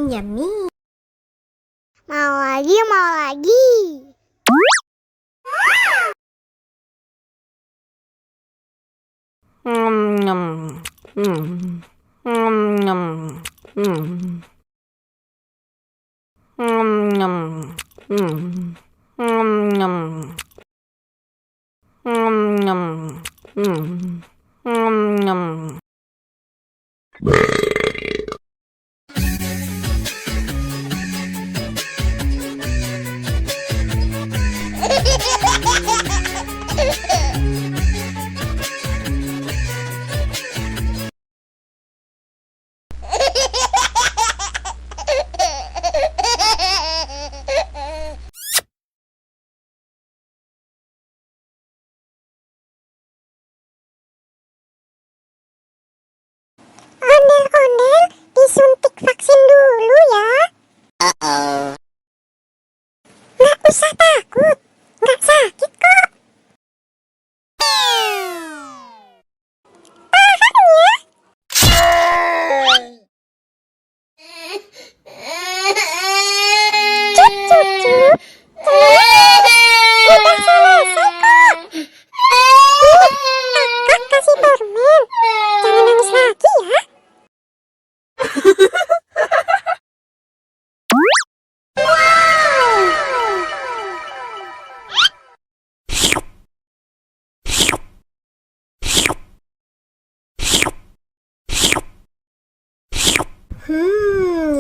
Yummy. Mau lagi, mau lagi. Ondel-ondel disuntik vaksin dulu ya. Nggak usah takut, nggak sakit kok. Tahan ya. Cup. Udah selesai kok. Kakak kasih permen. Jangan nangis lagi ya.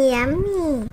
Yummy.